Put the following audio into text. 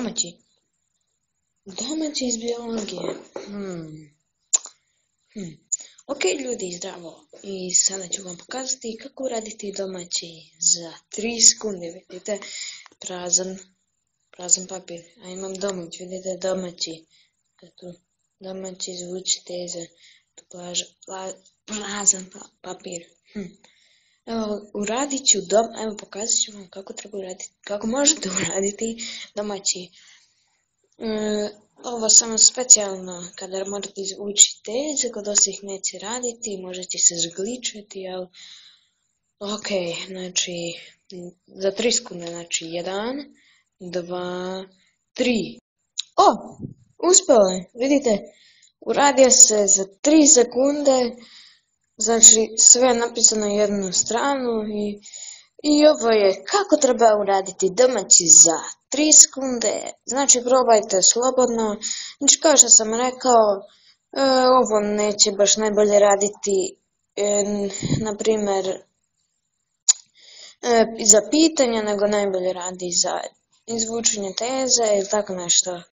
Domaći. Domaći iz biologije. Ok ljudi, zdravo. I sada ću vam pokazati kako uraditi domaći za 3 sekunde. Vidite, prazan papir. A imam domaći, vidite domaći. Tu domaći zvuči teze. Tu prazan papir. Evo, pokazat ću vam kako treba uraditi, kako možete uraditi domaći. Ovo samo specijalno kada morate izvući teze, kod osih neće raditi, možete se zgličati, ali ok, znači za 3 sekunde, znači 1, 2, 3. O, uspelo je, vidite, uradio se za 3 sekunde, znači sve je napisano jednu stranu i ovo je kako treba uraditi domaći za 3 sekunde. Znači probajte slobodno. Znači kao što sam rekao, ovo neće baš najbolje raditi, na primjer, za pitanja, nego najbolje radi za izvučenje teze ili tako nešto.